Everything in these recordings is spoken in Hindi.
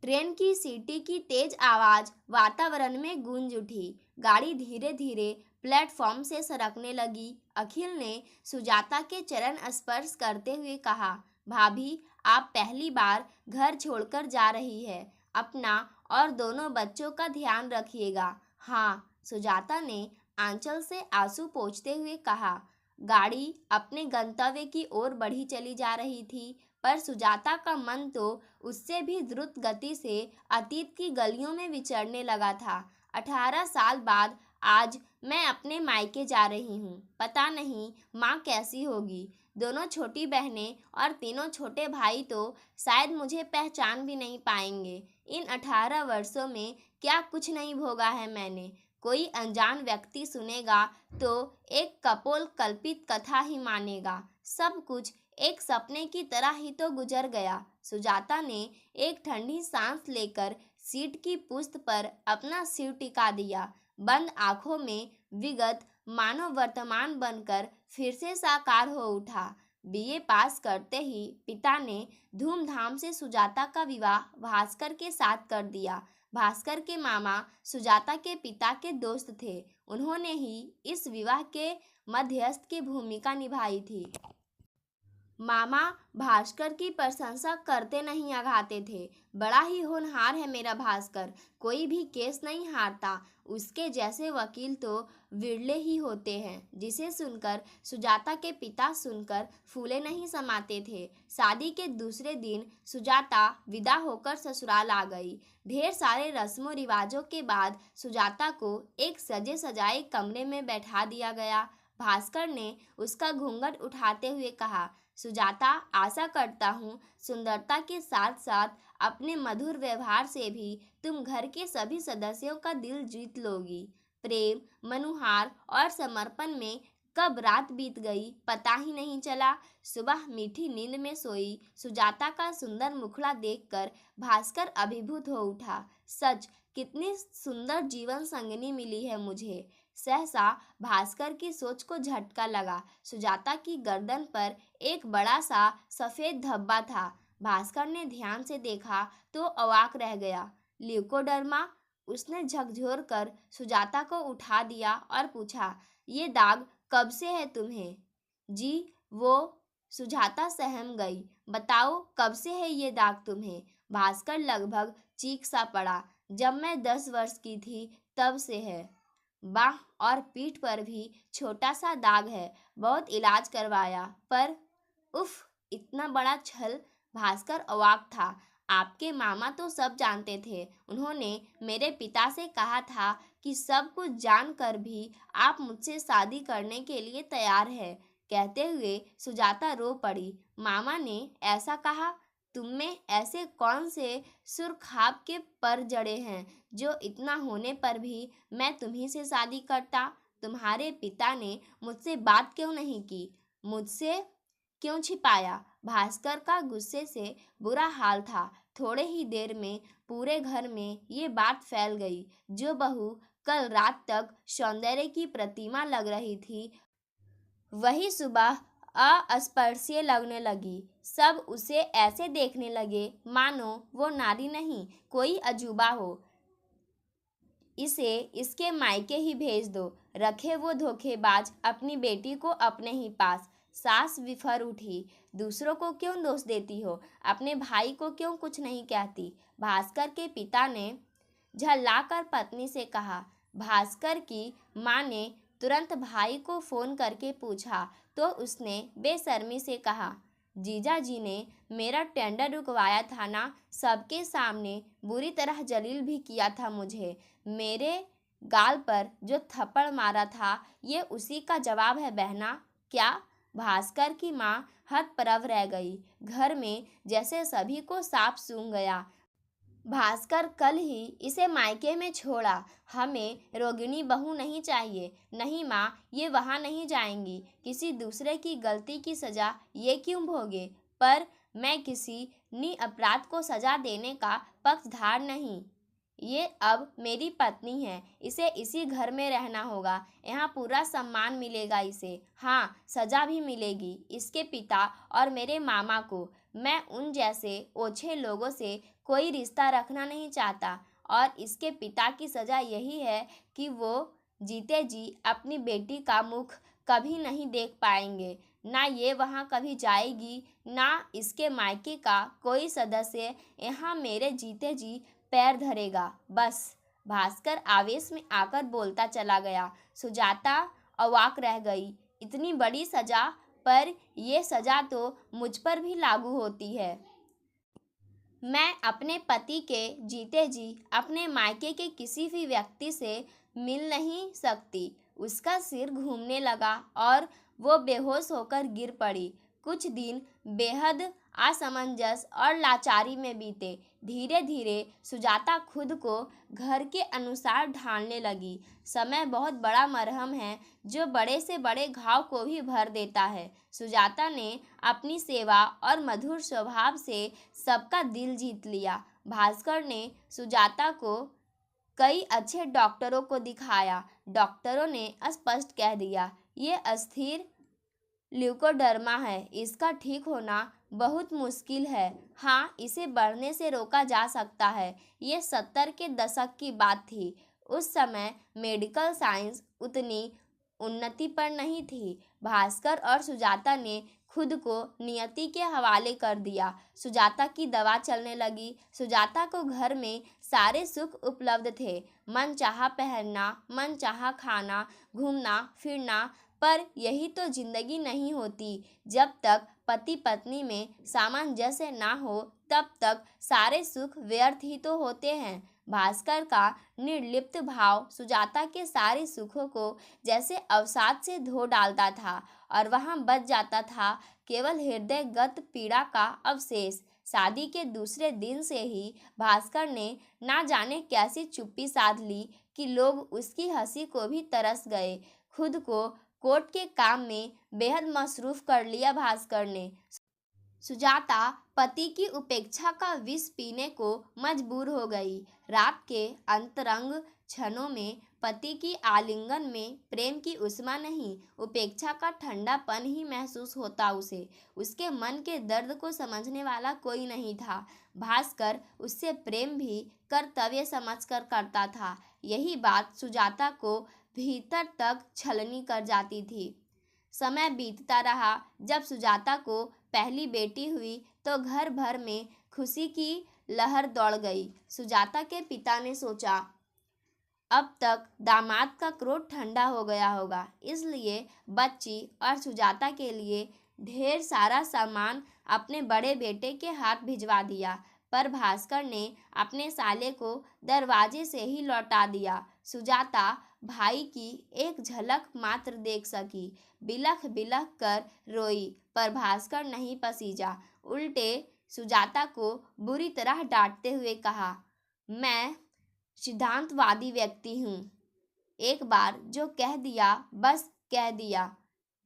ट्रेन की सीटी की तेज आवाज वातावरण में गूंज उठी। गाड़ी धीरे धीरे प्लेटफॉर्म से सरकने लगी। अखिल ने सुजाता के चरण स्पर्श करते हुए कहा, भाभी, आप पहली बार घर छोड़कर जा रही है। अपना और दोनों बच्चों का ध्यान रखिएगा। हाँ, सुजाता ने आंचल से आंसू पोंछते हुए कहा। गाड़ी अपने गंतव्य की ओर बढ़ी चली जा रही थी, पर सुजाता का मन तो उससे भी द्रुत गति से अतीत की गलियों में विचरने लगा था। 18 साल बाद आज मैं अपने मायके जा रही हूँ। पता नहीं माँ कैसी होगी। दोनों छोटी बहनें और तीनों छोटे भाई तो शायद मुझे पहचान भी नहीं पाएंगे। इन 18 वर्षों में क्या कुछ नहीं भोगा है मैंने। कोई अनजान व्यक्ति सुनेगा तो एक कपोल कल्पित कथा ही मानेगा। सब कुछ एक सपने की तरह ही तो गुजर गया। सुजाता ने एक ठंडी सांस लेकर सीट की पुश्त पर अपना सिर टिका दिया। बंद आंखों में विगत मानव वर्तमान बनकर फिर से साकार हो उठा। बीए पास करते ही पिता ने धूमधाम से सुजाता का विवाह भास्कर के साथ कर दिया। भास्कर के मामा सुजाता के पिता के दोस्त थे। उन्होंने ही इस विवाह के मध्यस्थ की भूमिका निभाई थी। मामा भास्कर की प्रशंसा करते नहीं अघाते थे। बड़ा ही होनहार है मेरा भास्कर, कोई भी केस नहीं हारता। उसके जैसे वकील तो विरले ही होते हैं। जिसे सुनकर सुजाता के पिता सुनकर फूले नहीं समाते थे। शादी के दूसरे दिन सुजाता विदा होकर ससुराल आ गई। ढेर सारे रस्मों रिवाजों के बाद सुजाता को एक सजे सजाए कमरे में बैठा दिया गया। भास्कर ने उसका घूंघट उठाते हुए कहा, सुजाता, आशा करता हूँ सुंदरता के साथ साथ अपने मधुर व्यवहार से भी तुम घर के सभी सदस्यों का दिल जीत लोगी। प्रेम, मनुहार और समर्पण में कब रात बीत गई पता ही नहीं चला। सुबह मीठी नींद में सोई सुजाता का सुंदर मुखड़ा देखकर भास्कर अभिभूत हो उठा। सच, कितनी सुंदर जीवन संगिनी मिली है मुझे। सहसा भास्कर की सोच को झटका लगा। सुजाता की गर्दन पर एक बड़ा सा सफेद धब्बा था। भास्कर ने ध्यान से देखा तो अवाक रह गया। ल्यूकोडर्मा। उसने झकझोर कर सुजाता को उठा दिया और पूछा, ये दाग कब से है तुम्हें? जी वो। सुजाता सहम गई। बताओ, कब से है ये दाग तुम्हें? भास्कर लगभग चीख सा पड़ा। जब मैं 10 वर्ष की थी तब से है। बाह और पीठ पर भी छोटा सा दाग है। बहुत इलाज करवाया पर उफ, इतना बड़ा छल। भास्कर अवाक था। आपके मामा तो सब जानते थे। उन्होंने मेरे पिता से कहा था कि सब कुछ जानकर भी आप मुझसे शादी करने के लिए तैयार है। कहते हुए सुजाता रो पड़ी। मामा ने ऐसा कहा? तुम में ऐसे कौन से सुरखाब के पर जड़े हैं जो इतना होने पर भी मैं तुम्ही से शादी करता? तुम्हारे पिता ने मुझसे बात क्यों नहीं की? मुझसे क्यों छिपाया? भास्कर का गुस्से से बुरा हाल था। थोड़े ही देर में पूरे घर में ये बात फैल गई। जो बहू कल रात तक सौंदर्य की प्रतिमा लग रही थी, वही सुबह अस्पर्शीय लगने लगी। सब उसे ऐसे देखने लगे मानो वो नारी नहीं, कोई अजूबा हो। इसे इसके मायके ही भेज दो। रखे वो धोखेबाज अपनी बेटी को अपने ही पास। सास विफर उठी। दूसरों को क्यों दोष देती हो? अपने भाई को क्यों कुछ नहीं कहती? भास्कर के पिता ने झल्लाकर पत्नी से कहा। भास्कर की माँ ने तुरंत भाई को फोन करके पूछा तो उसने बेशर्मी से कहा, जीजा जी ने मेरा टेंडर रुकवाया था ना, सबके सामने बुरी तरह जलील भी किया था मुझे। मेरे गाल पर जो थप्पड़ मारा था ये उसी का जवाब है बहना। क्या? भास्कर की माँ हतप्रभ रह गई। घर में जैसे सभी को सांप सूंघ गया। भास्कर कल ही इसे मायके में छोड़ा। हमें रोगिणी बहू नहीं चाहिए। नहीं माँ, ये वहाँ नहीं जाएंगी। किसी दूसरे की गलती की सजा ये क्यों भोगे? पर मैं किसी निरपराध को सजा देने का पक्षधार नहीं। ये अब मेरी पत्नी है। इसे इसी घर में रहना होगा। यहाँ पूरा सम्मान मिलेगा इसे। हाँ, सजा भी मिलेगी इसके पिता और मेरे मामा को। मैं उन जैसे ओछे लोगों से कोई रिश्ता रखना नहीं चाहता और इसके पिता की सजा यही है कि वो जीते जी अपनी बेटी का मुख कभी नहीं देख पाएंगे। ना ये वहाँ कभी जाएगी, ना इसके मायके का कोई सदस्य यहाँ मेरे जीते जी पैर धरेगा। बस। भास्कर आवेश में आकर बोलता चला गया। सुजाता अवाक रह गई। इतनी बड़ी सजा, पर ये सजा तो मुझ पर भी लागू होती है। मैं अपने पति के जीते जी अपने मायके के किसी भी व्यक्ति से मिल नहीं सकती। उसका सिर घूमने लगा और वो बेहोश होकर गिर पड़ी। कुछ दिन बेहद असमंजस और लाचारी में बीते। धीरे धीरे सुजाता खुद को घर के अनुसार ढालने लगी। समय बहुत बड़ा मरहम है जो बड़े से बड़े घाव को भी भर देता है। सुजाता ने अपनी सेवा और मधुर स्वभाव से सबका दिल जीत लिया। भास्कर ने सुजाता को कई अच्छे डॉक्टरों को दिखाया। डॉक्टरों ने स्पष्ट कह दिया, ये अस्थिर ल्यूकोडर्मा है। इसका ठीक होना बहुत मुश्किल है। हाँ, इसे बढ़ने से रोका जा सकता है। ये 70 के दशक की बात थी। उस समय मेडिकल साइंस उतनी उन्नति पर नहीं थी। भास्कर और सुजाता ने खुद को नियति के हवाले कर दिया। सुजाता की दवा चलने लगी। सुजाता को घर में सारे सुख उपलब्ध थे। मन चाहा पहनना, मन चाहा खाना, घूमना फिरना। पर यही तो जिंदगी नहीं होती। जब तक पति पत्नी में सामंजस्य ना हो तब तक सारे सुख व्यर्थ ही तो होते हैं। भास्कर का निर्लिप्त भाव सुजाता के सारे सुखों को जैसे अवसाद से धो डालता था और वहां बच जाता था केवल हृदयगत पीड़ा का अवशेष। शादी के दूसरे दिन से ही भास्कर ने ना जाने कैसी चुप्पी साध ली कि लोग उसकी हंसी को भी तरस गए। खुद को कोर्ट के काम में बेहद मसरूफ कर लिया भास्कर ने। सुजाता पति की उपेक्षा का विष पीने को मजबूर हो गई। रात के अंतरंग क्षणों में पति की आलिंगन में प्रेम की उष्मा नहीं, उपेक्षा का ठंडापन ही महसूस होता उसे। उसके मन के दर्द को समझने वाला कोई नहीं था। भास्कर उससे प्रेम भी कर्तव्य समझकर करता था। यही बात सुजाता को भीतर तक छलनी कर जाती थी। समय बीतता रहा। जब सुजाता को पहली बेटी हुई तो घर भर में खुशी की लहर दौड़ गई। सुजाता के पिता ने सोचा, अब तक दामाद का क्रोध ठंडा हो गया होगा, इसलिए बच्ची और सुजाता के लिए ढेर सारा सामान अपने बड़े बेटे के हाथ भिजवा दिया। पर भास्कर ने अपने साले को दरवाजे से ही लौटा दिया। सुजाता भाई की एक झलक मात्र देख सकी। बिलख बिलख कर रोई, पर भास्कर नहीं पसीजा। उल्टे सुजाता को बुरी तरह डांटते हुए कहा, मैं सिद्धांतवादी व्यक्ति हूँ। एक बार जो कह दिया बस कह दिया।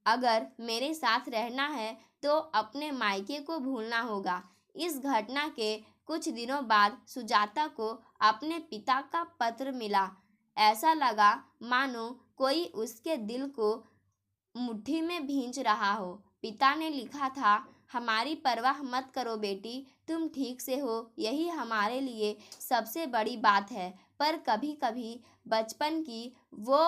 अगर मेरे साथ रहना है तो अपने मायके को भूलना होगा। इस घटना के कुछ दिनों बाद सुजाता को अपने पिता का पत्र मिला। ऐसा लगा मानो कोई उसके दिल को मुट्ठी में भींच रहा हो। पिता ने लिखा था, हमारी परवाह मत करो बेटी, तुम ठीक से हो, यही हमारे लिए सबसे बड़ी बात है। पर कभी कभी बचपन की वो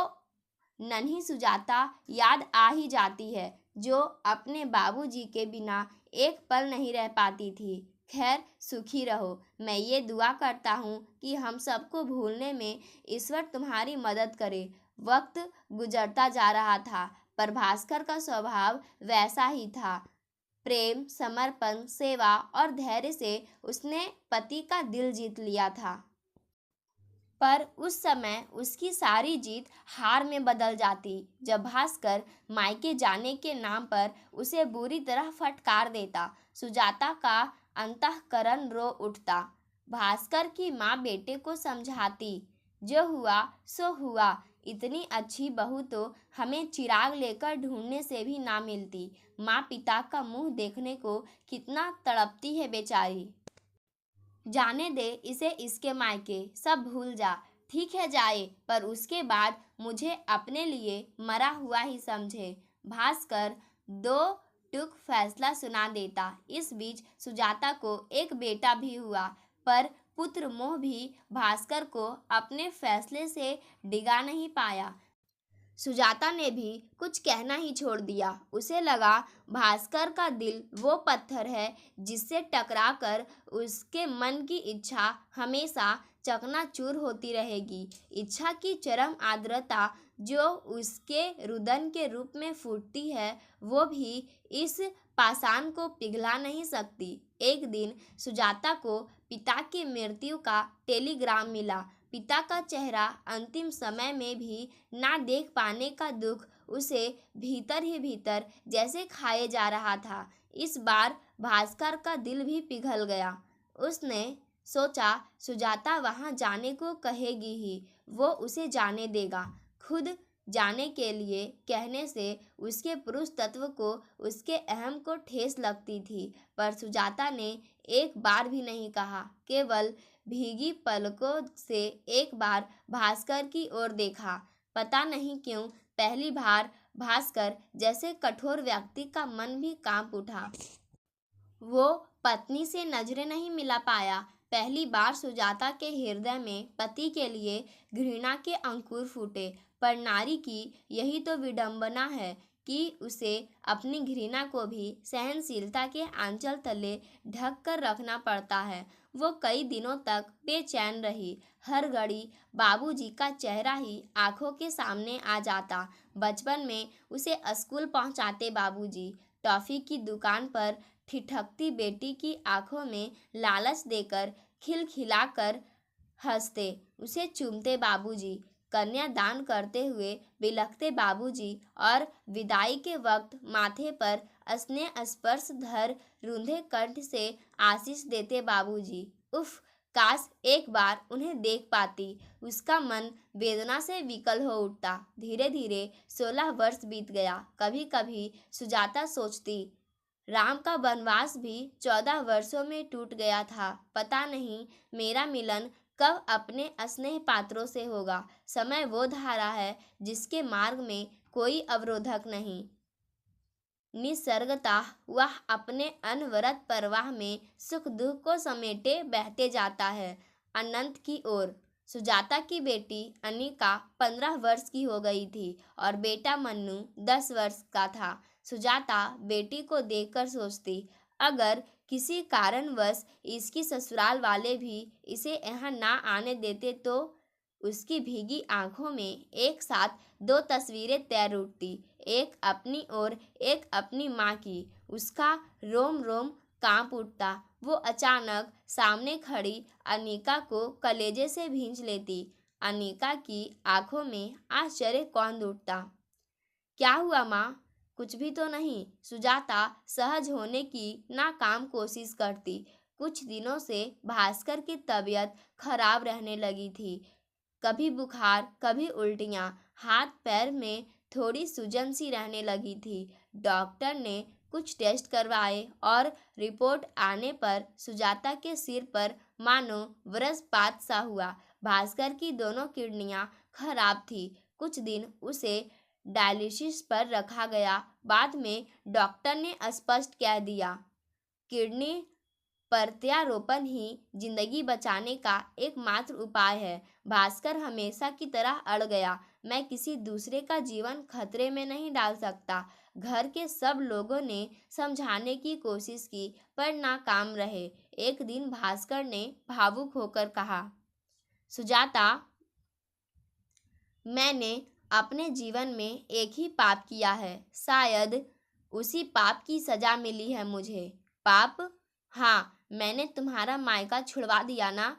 नन्ही सुजाता याद आ ही जाती है जो अपने बाबूजी के बिना एक पल नहीं रह पाती थी। खैर, सुखी रहो। मैं ये दुआ करता हूँ कि हम सबको भूलने में ईश्वर तुम्हारी मदद करे। वक्त गुजरता जा रहा था, पर भास्कर का स्वभाव वैसा ही था। प्रेम, समर्पण, सेवा और धैर्य से उसने पति का दिल जीत लिया था। पर उस समय उसकी सारी जीत हार में बदल जाती जब भास्कर मायके जाने के नाम पर उसे बुरी तरह फटकार देता। सुजाता का अंतःकरण रो उठता। भास्कर की माँ बेटे को समझाती, जो हुआ सो हुआ, इतनी अच्छी बहू तो हमें चिराग लेकर ढूंढने से भी ना मिलती। माँ पिता का मुंह देखने को कितना तड़पती है बेचारी। जाने दे इसे इसके मायके, सब भूल जा। ठीक है जाए, पर उसके बाद मुझे अपने लिए मरा हुआ ही समझे। भास्कर दो टूक फैसला सुना देता। इस बीच सुजाता को एक बेटा भी हुआ। पर पुत्र मोह भी भास्कर को अपने फैसले से डिगा नहीं पाया। सुजाता ने भी कुछ कहना ही छोड़ दिया। उसे लगा भास्कर का दिल वो पत्थर है जिससे टकराकर उसके मन की इच्छा हमेशा चकनाचूर होती रहेगी। इच्छा की चरम आर्द्रता जो उसके रुदन के रूप में फूटती है, वो भी इस पाषाण को पिघला नहीं सकती। एक दिन सुजाता को पिता की मृत्यु का टेलीग्राम मिला। पिता का चेहरा अंतिम समय में भी ना देख पाने का दुख उसे भीतर ही भीतर जैसे खाए जा रहा था। इस बार भास्कर का दिल भी पिघल गया। उसने सोचा सुजाता वहां जाने को कहेगी ही, वो उसे जाने देगा। खुद जाने के लिए कहने से उसके पुरुष तत्व को, उसके अहम को ठेस लगती थी, पर सुजाता ने एक बार भी नहीं कहा। केवल भीगी पलकों से एक बार भास्कर की ओर देखा। पता नहीं क्यों पहली बार भास्कर जैसे कठोर व्यक्ति का मन भी कांप उठा। वो पत्नी से नजरें नहीं मिला पाया। पहली बार सुजाता के हृदय में पति के लिए घृणा के अंकुर फूटे। पर नारी की यही तो विडंबना है कि उसे अपनी घृणा को भी सहनशीलता के आंचल तले ढक कर रखना पड़ता है। वो कई दिनों तक बेचैन रही। हर घड़ी बाबूजी का चेहरा ही आंखों के सामने आ जाता। बचपन में उसे स्कूल पहुंचाते बाबूजी, टॉफी की दुकान पर ठिठकती बेटी की आंखों में लालच देकर खिलखिलाकर हंसते, उसे चूमते बाबूजी, कन्यादान करते हुए बिलखते बाबूजी और विदाई के वक्त माथे पर स्नेह स्पर्श धर रूंधे कंठ से आशीष देते बाबूजी। उफ, काश एक बार उन्हें देख पाती। उसका मन वेदना से विकल हो उठता। धीरे धीरे 16 वर्ष बीत गया। कभी कभी सुजाता सोचती, राम का वनवास भी 14 वर्षों में टूट गया था। पता नहीं मेरा मिलन कब अपने स्नेह पात्रों से होगा। समय वो धारा है जिसके मार्ग में कोई अवरोधक नहीं। निसर्गता वह अपने अनवरत प्रवाह में सुख दुख को समेटे बहते जाता है अनंत की ओर। सुजाता की बेटी अनिका 15 वर्ष की हो गई थी और बेटा मन्नू 10 वर्ष का था। सुजाता बेटी को देखकर सोचती, अगर किसी कारणवश इसकी ससुराल वाले भी इसे यहाँ ना आने देते तो। उसकी भीगी आंखों में एक साथ 2 तस्वीरें तैर उठती, एक अपनी और एक अपनी माँ की। उसका रोम रोम कांप उठता। वो अचानक सामने खड़ी अनिका को कलेजे से भींच लेती। अनिका की आंखों में आश्चर्य कौंध उठता। क्या हुआ माँ? कुछ भी तो नहीं। सुजाता सहज होने की नाकाम कोशिश करती। कुछ दिनों से भास्कर की तबीयत खराब रहने लगी थी। कभी बुखार, कभी उल्टियाँ, हाथ पैर में थोड़ी सूजन सी रहने लगी थी। डॉक्टर ने कुछ टेस्ट करवाए और रिपोर्ट आने पर सुजाता के सिर पर मानो वज्रपात सा हुआ। भास्कर की दोनों किडनियाँ खराब थी। कुछ दिन उसे डायलिसिस पर रखा गया। बाद में डॉक्टर ने स्पष्ट कह दिया, किडनी प्रत्यारोपण ही जिंदगी बचाने का एकमात्र उपाय है। भास्कर हमेशा की तरह अड़ गया। मैं किसी दूसरे का जीवन खतरे में नहीं डाल सकता। घर के सब लोगों ने समझाने की कोशिश की पर नाकाम रहे। एक दिन भास्कर ने भावुक होकर कहा, सुजाता, मैंने अपने जीवन में एक ही पाप किया है। शायद उसी पाप की सजा मिली है मुझे। पाप? हाँ, मैंने तुम्हारा मायका छुड़वा दिया ना।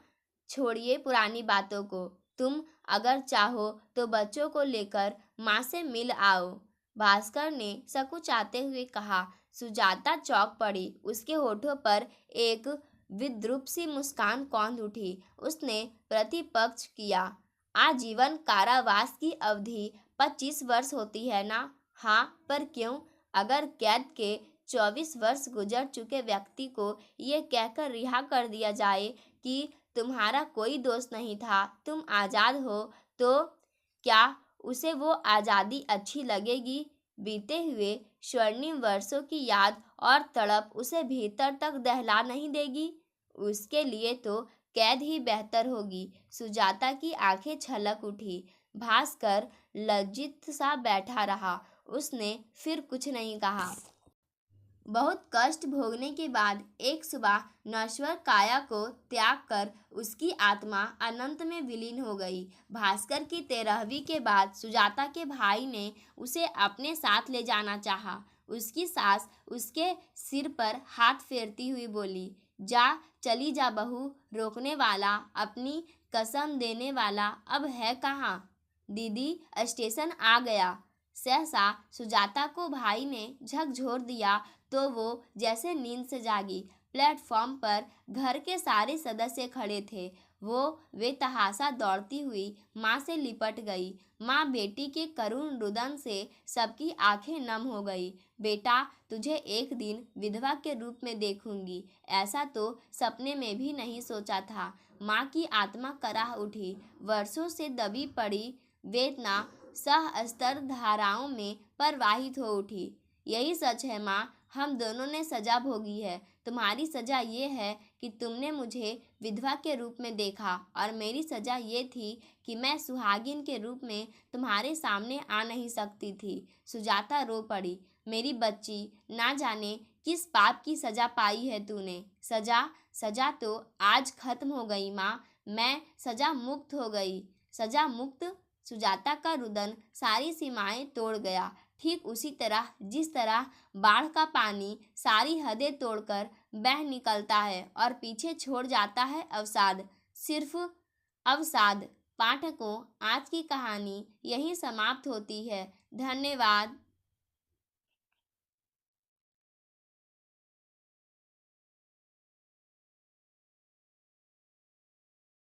छोड़िए पुरानी बातों को। तुम अगर चाहो तो बच्चों को लेकर माँ से मिल आओ, भास्कर ने सकुचाते हुए कहा। सुजाता चौंक पड़ी। उसके होठों पर एक विद्रूप सी मुस्कान कौंध उठी। उसने प्रतिपक्ष किया, आजीवन कारावास की अवधि 25 वर्ष होती है ना? हाँ, पर क्यों? अगर कैद के 24 वर्ष गुजर चुके व्यक्ति को ये कहकर रिहा कर दिया जाए कि तुम्हारा कोई दोष नहीं था, तुम आज़ाद हो, तो क्या उसे वो आज़ादी अच्छी लगेगी? बीते हुए स्वर्णिम वर्षों की याद और तड़प उसे भीतर तक दहला नहीं देगी? उसके लिए तो कैद ही बेहतर होगी। सुजाता की आंखें छलक उठी। भास्कर लज्जित सा बैठा रहा। उसने फिर कुछ नहीं कहा। बहुत कष्ट भोगने के बाद एक सुबह नश्वर काया को त्याग कर उसकी आत्मा अनंत में विलीन हो गई। भास्कर की 13वीं के बाद सुजाता के भाई ने उसे अपने साथ ले जाना चाहा। उसकी सास उसके सिर पर हाथ फेरती हुई बोली, जा चली जा बहू, रोकने वाला, अपनी कसम देने वाला अब है कहाँ? दीदी स्टेशन आ गया। सहसा सुजाता को भाई ने झकझोर दिया तो वो जैसे नींद से जागी। प्लेटफॉर्म पर घर के सारे सदस्य खड़े थे। वो बेतहाशा दौड़ती हुई माँ से लिपट गई। माँ बेटी के करुण रुदन से सबकी आंखें नम हो गई। बेटा, तुझे एक दिन विधवा के रूप में देखूंगी, ऐसा तो सपने में भी नहीं सोचा था। माँ की आत्मा कराह उठी। वर्षों से दबी पड़ी वेदना सहस्त्र धाराओं में प्रवाहित हो उठी। यही सच है माँ, हम दोनों ने सजा भोगी है। तुम्हारी सजा ये है कि तुमने मुझे विधवा के रूप में देखा और मेरी सजा ये थी कि मैं सुहागिन के रूप में तुम्हारे सामने आ नहीं सकती थी। सुजाता रो पड़ी। मेरी बच्ची, ना जाने किस पाप की सजा पाई है तूने। सजा तो आज खत्म हो गई माँ, मैं सजा मुक्त हो गई। सजा मुक्त? सुजाता का रुदन सारी सीमाएं तोड़ गया। ठीक उसी तरह जिस तरह बाढ़ का पानी सारी हदें तोड़कर बह निकलता है और पीछे छोड़ जाता है अवसाद, सिर्फ अवसाद। पाठकों, आज की कहानी यहीं समाप्त होती है। धन्यवाद।